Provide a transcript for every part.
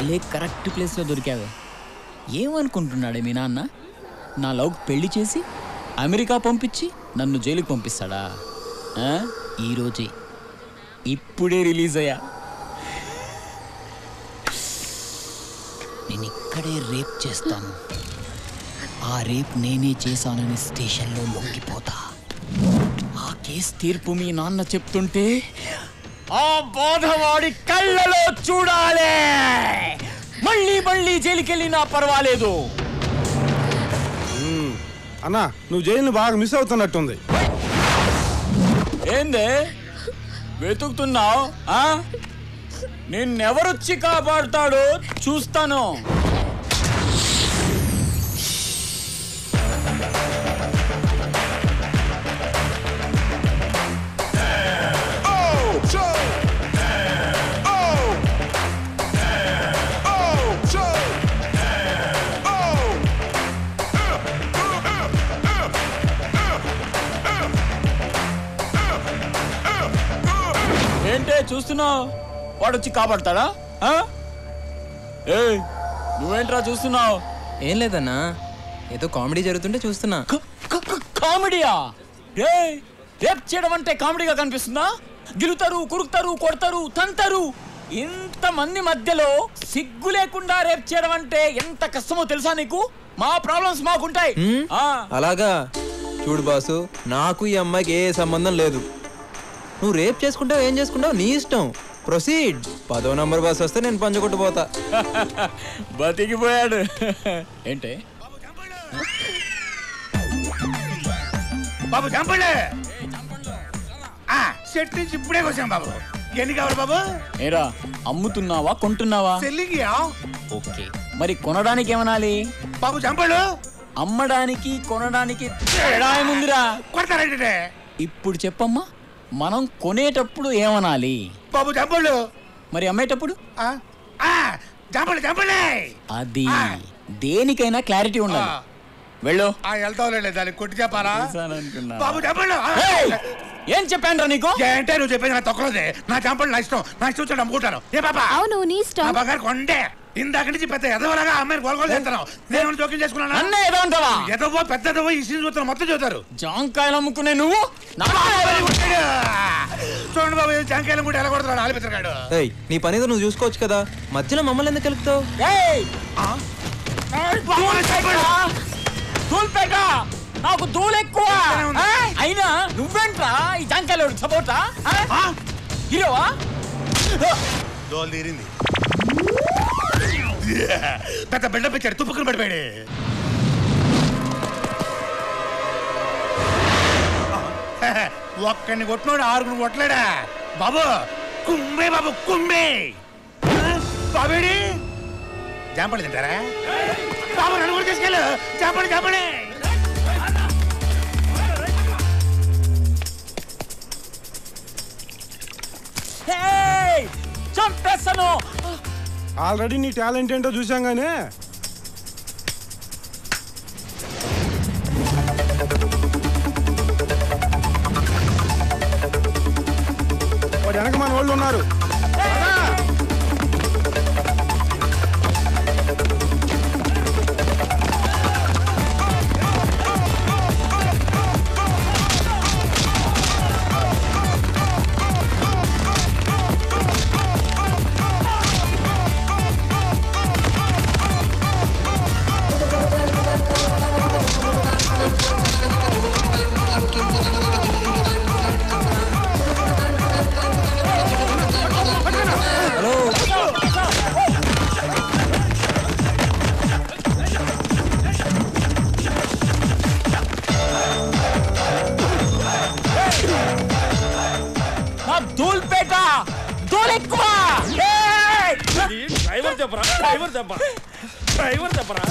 భలే కరెక్ట్ ప్లేస్లో దొరికావే. ఏమనుకుంటున్నాడే మీ నాన్న? నా లవ్ పెళ్లి చేసి అమెరికా పంపించి నన్ను జైలుకి పంపిస్తాడా? ఈరోజే ఇప్పుడే రిలీజ్ అయ్యా. నేను ఇక్కడే రేప్ చేస్తాను. ఆ రేప్ నేనే చేశానని స్టేషన్లో లొంగిపోతా. ఆ కేసు తీర్పు మీ నాన్న చెప్తుంటే ఆ బాధవాడి కళ్ళలో చూడాలే. మళ్ళీ మళ్ళీ జైలుకెళ్ళినా పర్వాలేదు. అన్నా, నువ్వు జైలుని బాగా మిస్ అవుతున్నట్టుంది. ఏందే వెతుకుతున్నావు? నిన్నెవరొచ్చి కాపాడుతాడో చూస్తాను. ఏంటే చూస్తున్నావు? వాడొచ్చి కాపాడతాడా? నువ్వేంట్రా చూస్తున్నావు? ఏం లేదన్నా, ఏదో కామెడీ జరుగుతుంటే చూస్తున్నా. కామెడీయా? రేప్ చేయడం అంటే కామెడీగా కనిపిస్తుందా? గిలుతారు, కురుకుతారు, కొడతారు, తంతారు. ఇంతమంది మధ్యలో సిగ్గు లేకుండా రేప్ చేయడం అంటే ఎంత కష్టమో తెలుసా నీకు? మా ప్రాబ్లమ్స్ మాకుంటాయి. అలాగా? చూడు బాసు, నాకు ఈ అమ్మాయికి ఏ సంబంధం లేదు. నువ్వు రేప్ చేసుకుంటావు, ఏం చేసుకుంటావు నీ ఇష్టం. ప్రొసీడ్. 10వ నంబర్ బస్ వస్తే నేను పంచగొట్టుపోతా. బతికిపోయాడు. ఏంటే బాబు చంపండి. సెట్ నుంచి ఇప్పుడే వచ్చాం బాబు. ఎన్ని కావాలి బాబు? ఏరా అమ్ముతున్నావా కొంటున్నావా? సెల్లింగ్. ఓకే, మరి కొనడానికి ఏమనాలి? బాబు చంపడు. అమ్మడానికి కొనడానికి తేడా ఏముందిరా? కొడతారంటే. ఇప్పుడు చెప్పమ్మా, మనం కొనేటప్పుడు ఏమనాలి? బాబు చంపడు. మరి అమ్మేటప్పుడు? చంపండి చంపండి. అది దేనికైనా క్లారిటీ ఉండాలి. వెళ్ళు. వెళ్తావులే, దానికి కొట్టి చెప్పాలా? బాబు చంపండి. ఏం చెప్పాను నీకు? ఏంటే నువ్వు చెప్పేది? నా తొక్కలోదే. నా చంపండి నా ఇష్టం. నా ఇష్టం వచ్చాడు అమ్ముకుంటాను. ఏ బాబా? అవును, నీ ఇష్టం. బాగా కొండే ఇందాక నుంచి పెద్ద ఎదవలాగా అమ్మాయిని గొలగొలు చేస్తున్నావు. నేను జోక్యం చేసుకున్నాను. అన్న ఏదో అంటావా? ఎదవో పెద్దదవో ఈ సీన్ చూస్తారు, మొత్తం చూస్తారు. జాంకాయలు అమ్ముకునే నువ్వు చూడండి బాబు, జాంకాయలు కూడా ఎలా కొడుతున్నాడు ఆలిపిస్తున్నాడు. నీ పని నువ్వు చూసుకోవచ్చు కదా, మధ్యలో మమ్మల్ని ఎందుకు కలుపుతావు? నాకు దూలు ఎక్కువ. అయినా నువ్వేంట్రా ఈ జాంకాయలు సపోర్టా? హీరోవా? దోలు తీరింది. పెద్ద బిల్డప్ ఇచ్చాడు, తుప్పుకుని పడిపోయాడు. ఒక్కడిని కొట్టినాడు, 6 కొట్టలేడా బాబు? కుమ్మే బాబు కుమ్మే. బాబేడి జాంపడి తింటారా బాబు? 2 కూడా తీసుకెళ్ళు. జాంపడి జాంపడి. చంపేస్తాను. ఆల్రెడీ నీ టాలెంట్ ఏంటో చూసాం గానే. వాడు వెనక మన వాళ్ళు ఉన్నారు. డ్రైవర్ చెప్పరా?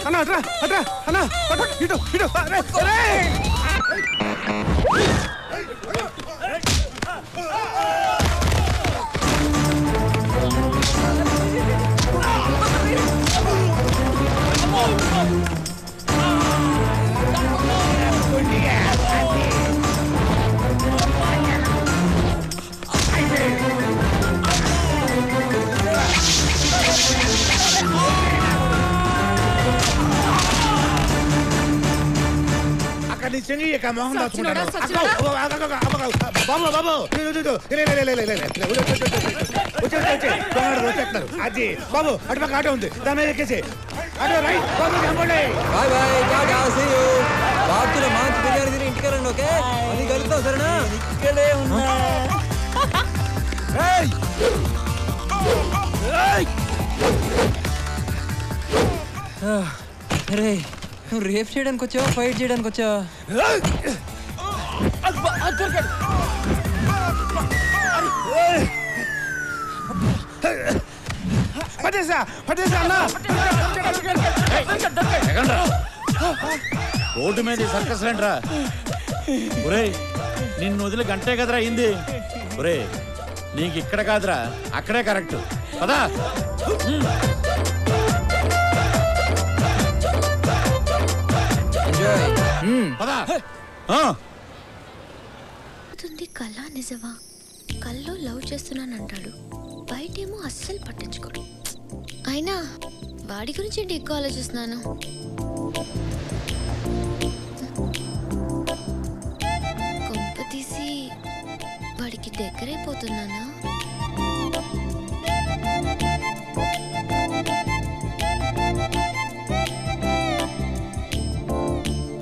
అన్నా అట్రా అట్రా అన్నా ఇటు ఇటు. అక్కడ నీ చెంగి మొహం దాచుకుంటాను బాబు బాబు వచ్చేస్తున్నారు అది బాబు అటు పక్క ఆటో ఉంది దాని మీద ఎక్కేసి ఆటో రైట్ బాబు చంపండి bye bye tata see you బాబుల మంచి బిర్యానీ తిని ఇంటికి రండి ఓకే అది కలుద్దాం సరేనా ఇక్కడే ఉన్నా అరే నువ్వు రేప్ చేయడానికి వచ్చావా ఫైట్ చేయడానికి వచ్చావా రోడ్డు మీద సర్కస్ రండ్రా ఒరే నిన్ను వదిలి గంటే కదరా అయింది ఒరే నీకు ఇక్కడ కాదురా అక్కడే కరెక్ట్ పదా పదా కళ నిజమా కల్లో లవ్ చేస్తున్నానంటాడు బయటేమో అస్సలు పట్టించుకోడు అయినా వాడి గురించి ఏంటి ఎక్కువ ఆలోచిస్తున్నాను కొంప తీసి వాడికి దగ్గరైపోతున్నానా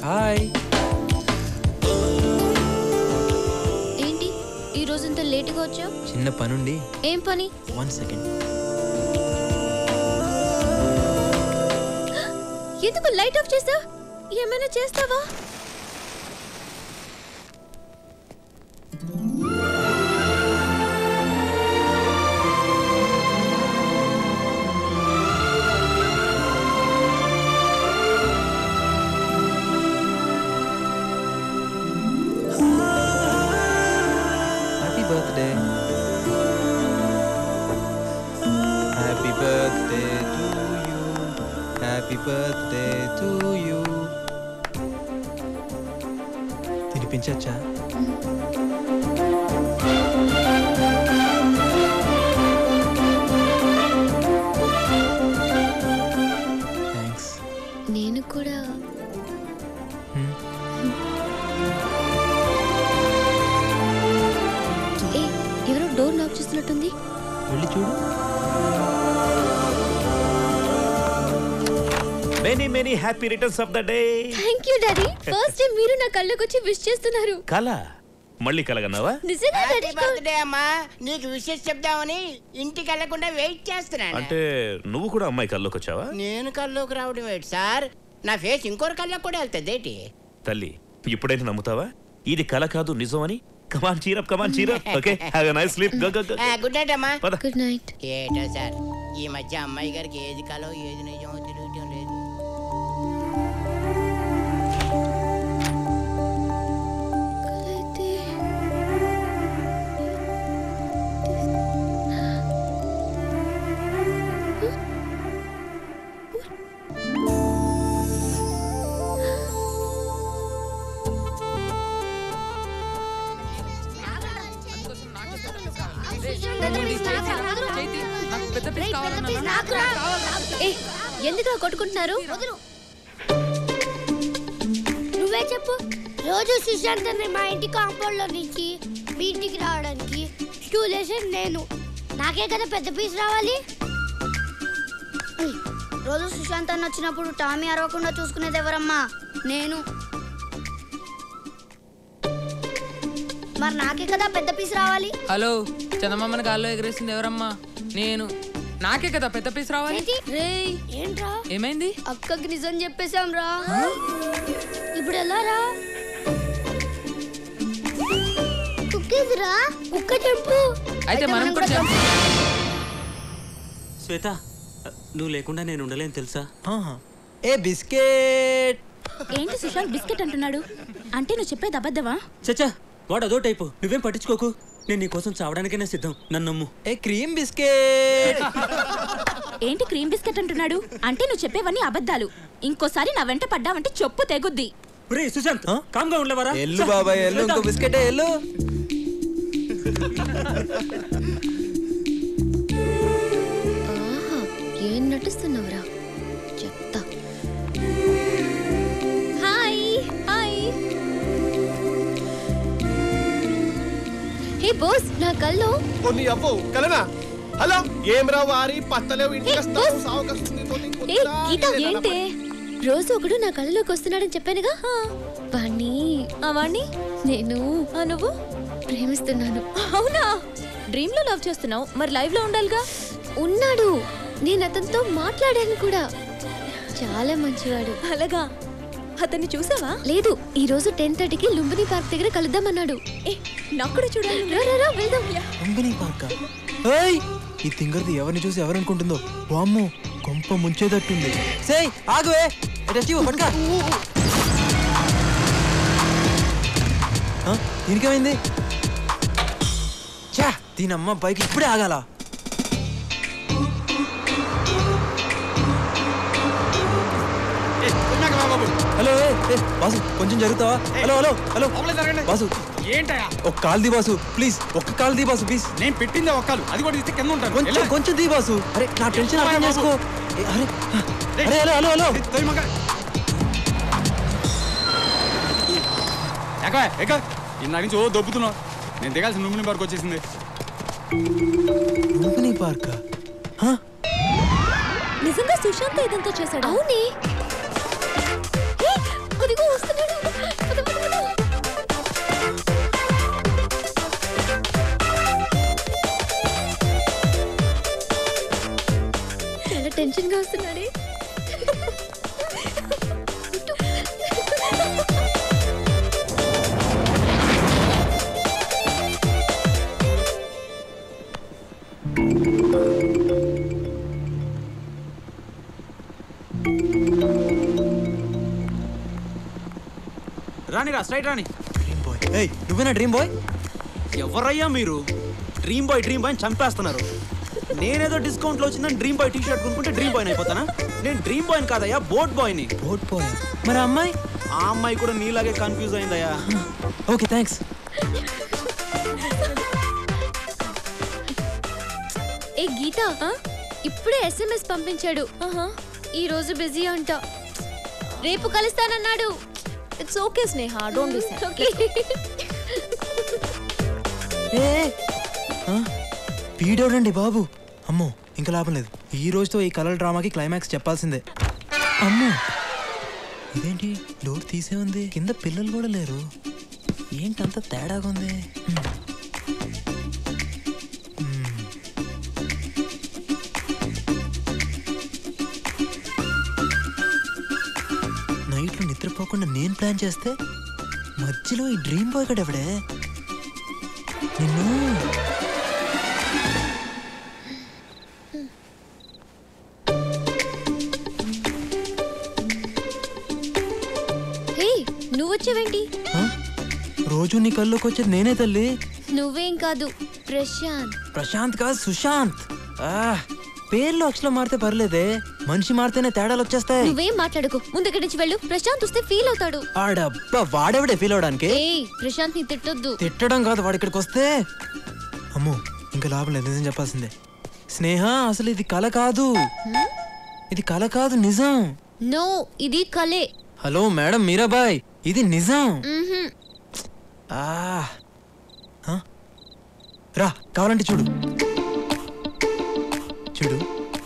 హాయ్ ఏంటి ఈ రోజంతా లేటుగా వచ్చావు చిన్న పనుండి ఏం పని 1 సెకండ్ ఎందుకు లైట్ ఆఫ్ చేసావు ఏమైనా చేస్తావా happy birthday happy birthday to you happy birthday to you తినిపించచ్చా థ్యాంక్స్ నేను కూడా ఏ ఎవరో డోర్ నాక్ చేస్తున్నట్టుంది వెళ్ళి చూడు many happy returns of the day thank you daddy first time మీరు నా కళ్ళకి వచ్చి విష్ చేస్తున్నారు కళ మళ్ళీ కలగన్నావా నిజంగా డాడీ బర్త్డే అమ్మా నీకు విషెస్ చెప్దామని ఇంటికి వెళ్లకుండా వెయిట్ చేస్తున్నాను అంటే నువ్వు కూడా అమ్మాయి కల్లోకి వచ్చావా నేను కల్లోకి రావడం ఏంటి సార్ నా ఫేస్ ఇంకోరి కళ్ళకి కూడా వెళ్తుంది ఏంటి తల్లి ఇప్పుడైతే నమ్ముతావా ఇది కళ కాదు నిజం అని come on cheer up okay have a nice sleep go go go good night అమ్మా పద గుడ్ నైట్ ఏటో సార్ ఈ మధ్య అమ్మాయి గారికి ఏది కలో ఏది నిజమో తెలియటం లేదు ఎందుకు కొట్టుకుంటున్నారు నువ్వే చెప్పు రోజు సుశాంత్ మా ఇంటి కాంపౌండ్ లో నుంచి మీ ఇంటికి రావడానికి స్టూల్ వేసేది నేను నాకే కదా పెద్ద పీస్ రావాలి రోజు సుశాంత్ అన్న వచ్చినప్పుడు టామీ అరవకుండా చూసుకునేది ఎవరమ్మా నేను మరి నాకే కదా పెద్ద పీస్ రావాలి హలో చందమామని గాల్లో ఎగరేసింది ఎవరమ్మా నేను నాకే కదా పెద్ద పీస్ రావాలి రేయ్ ఏంట్రా ఏమైంది అక్కకి నిజం చెప్పేశాం రా ఇప్పుడు ఎలా రా కుక్కేదిరా కుక్క చంపు అయితే మనం కూడా చెప్పు శ్వేత నువ్వు లేకుండా నేను ఉండలేను తెలుసా ఏ బిస్కెట్ ఏంటి సుశాంత్ బిస్కెట్ అంటున్నాడు అంటే నువ్వు చెప్పేది అబద్ధమా చచ్చా వాడు అదో టైపు నువ్వేం పట్టించుకోకు నేను నీ కోసం చావడానికైనా సిద్ధం నన్ను నమ్ము ఏ క్రీమ్ బిస్కెట్ ఏంటి క్రీమ్ బిస్కెట్ అంటున్నాడు? అంటే నువ్వు చెప్పేవన్నీ అబద్ధాలు. ఇంకోసారి నా వెంట పడ్డావంటే చెప్పు తెగుద్ది. సుశాంత్ కామ్గా ఉండలేవరా? ఎల్లు బాబాయ్ ఎల్లు, ఇంకో బిస్కెటే ఎల్లు. ఏం నటిస్తున్నావురా? చెప్తా. Hi hi. హే బాస్, నా కల్లో కొన్ని అవ్వు కలనా. హలో ఏం రా వారి పత్తలేవు ఇంటికి వస్తావు సావుకొస్తుంది తోటి ఏ గీత ఏంటే? రోజు ఒకడు నా కళ్ళలోకి వస్తున్నాడని చెప్పానుగా. వాణ్ణి నేను నువ్వు ప్రేమిస్తున్నాను. అవునా? డ్రీమ్ లో లవ్ చేస్తున్నావు, మరి లైవ్ లో ఉండాలిగా. ఉన్నాడు, నేను అతనితో మాట్లాడాను కూడా. చాలా మంచివాడు. అలాగా? అతన్ని చూసావా? లేదు, ఈ రోజు 10:30కి లుంబిని పార్క్ దగ్గర కలుద్దామన్నాడు. నాకు కూడా చూడాలి. వెళ్దాం. లుంబిని పార్క్? ఏయ్, ఈ తింగర్ది ఎవరిని చూసి ఎవరనుకుంటుందో. వామ్మో, కొంప ముంచేదట్టుంది. సేయ్ ఆగువే, పట్టుకా. దీనికేమైంది? చా, దీనమ్మ బైక్ ఇప్పుడే ఆగాల. హలో బాసు, కొంచెం జరుగుతావా? హలో హలో హలో బాసు, ఏంటయా? ఒక కాల్ ది బాసు ప్లీజ్, ఒక్క కాల్ ది బాసు ప్లీజ్. నేను పెట్టింది ఒక్కలు, అది కూడా ఇస్తే కింద ఉంటాను. కొంచెం కొంచెం ది బాసు. అరే నా టెన్షన్ అర్థం చేసుకో. అరే అరే హలో హలో హలో. ఇందా నుంచి ఓ దొబ్బుతున్నావు. నేను దిగాల్సిన లుంబిని పార్క్ వచ్చేసింది. లుంబిని పార్క్? నిజంగా సుశాంత్ ఇదంతా చేశాడు? అవునే, అదిగో వస్తున్నాడు. చాలా టెన్షన్ గా వస్తున్నాడే. రానిరా, స్ట్రైట్ రాని. Dream boy. ఏయ్, నువ్వేనా డ్రీమ్ బాయ్? ఎవరయ్యా మీరు? డ్రీమ్ బాయ్ అని చంపేస్తున్నారు. నేనేదో డిస్కౌంట్లో వచ్చిందని డ్రీమ్ బాయ్ టీ-షర్ట్ కొనుక్కుంటే డ్రీమ్ బాయ్ అయిపోతానా? నేను డ్రీమ్ బాయ్ కాదయ్యా, బోట్ బాయ్ని. Boat boy? మరి అమ్మాయి? ఆ అమ్మాయి కూడా నీలాగే కన్ఫ్యూజ్ అయిందయ్యా. Okay thanks. ఏ గీత, ఇప్పుడే SMS పంపించాడు. ఈ రోజు బిజీ అంట, రేపు కలుస్తానన్నాడు. It's okay Sneha, don't be sad. Okay. వీడోడండి బాబు. అమ్మో, ఇంకా లాభం లేదు. ఈ రోజుతో ఈ కలర్ డ్రామాకి క్లైమాక్స్ చెప్పాల్సిందే. అమ్మో, ఇదేంటి డోర్ తీసే ఉంది, కింద పిల్లలు కూడా లేరు. ఏంటంత తేడాగా ఉంది? నైట్లో నిద్రపోకుండా నేను ప్లాన్ చేస్తే మధ్యలో ఈ డ్రీమ్ బాయ్ గడ ఎవడే? నిన్ను నువ్వు వచ్చావేంటి? రోజు నీ కల్లోకి వచ్చేది నేనే తల్లి. నువ్వేం కాదు, ప్రశాంత్. ప్రశాంత్ కాదు, సుశాంత్. పేర్లు అక్షరం మారితే పర్లేదే, మనిషి మారితేనే తేడాలు వచ్చేస్తాయి. నువ్వేం మాట్లాడుకో, ముందు ఇక్కడి నుంచి వెళ్ళు. ప్రశాంత్ వస్తే ఫీల్ అవుతాడు. ఆడబ్బా, వాడెవడే ఫీల్ అవడానికి? ప్రశాంత్ ని తిట్టొద్దు. తిట్టడం కాదు, వాడు ఇక్కడికి వస్తే అమ్మో ఇంకా లాభం లేదు. నిజం చెప్పాల్సిందే. స్నేహ, అసలు ఇది కల కాదు, ఇది కల కాదు, నిజం. నో, ఇది కలే. హలో మేడం మీరాబాయ్, ఇది నిజం. రా, కావాలంటే చూడు. చూడు,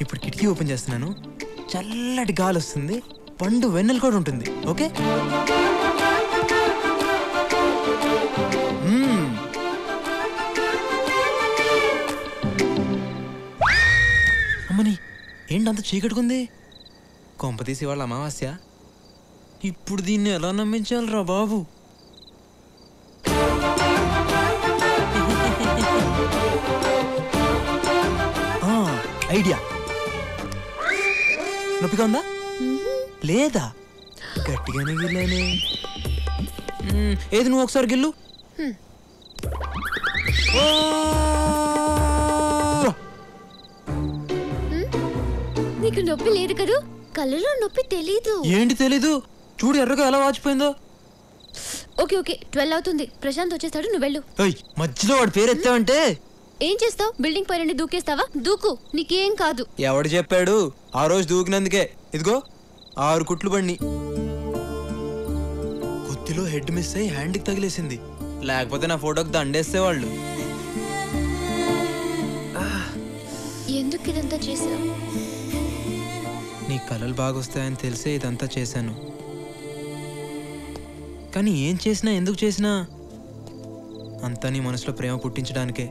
ఇప్పుడు కిటికీ ఓపెన్ చేస్తున్నాను. చల్లటి గాలి వస్తుంది, పండు వెన్నెల కూడా ఉంటుంది. ఓకే? అమ్మని, ఏంటంత చీకట్టుకుంది? కొంపతీసి వాళ్ళ అమావాస్య. ఇప్పుడు దీన్ని ఎలా నమ్మించాలరా బాబు? ఐడియా. నొప్పిగా ఉందా? లేదా? గట్టిగానే గిల్లానే. ఏది నువ్వు ఒకసారి గిల్లు. నీకు నొప్పి లేదు కదూ? కళ్ళలో నొప్పి తెలీదు. ఏంటి తెలీదు? చూడు ఎర్రగా ఎలా వాచిపోయిందో. ఓకే ఓకే 12 అవుతుంది. ప్రశాంత్ వచ్చేస్తాడు, నువ్వు వెళ్ళు. మధ్యలో వాడి పేరు ఎత్తావంటే ఏం చేస్తావు? బిల్డింగ్ పైన దూకేస్తావా? దూకు, నీకేం కాదు. ఎవడు చెప్పాడు? ఆ రోజు దూకినందుకే ఇదిగో 6 కుట్లు బండి. కొద్దిలో హెడ్ మిస్ అయ్యి హ్యాండ్కి తగిలేసింది. లేకపోతే నా ఫోటోకి దండేసేవాళ్ళు. ఎందుకు ఇదంతా చేసావు? నీ కలలు బాగొస్తాయని తెలిసే ఇదంతా చేశాను. కానీ ఏం చేసినా ఎందుకు చేసినా అంతా నీ మనసులో ప్రేమ పుట్టించడానికే.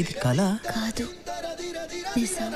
ఇది కళ కాదు, నిజం.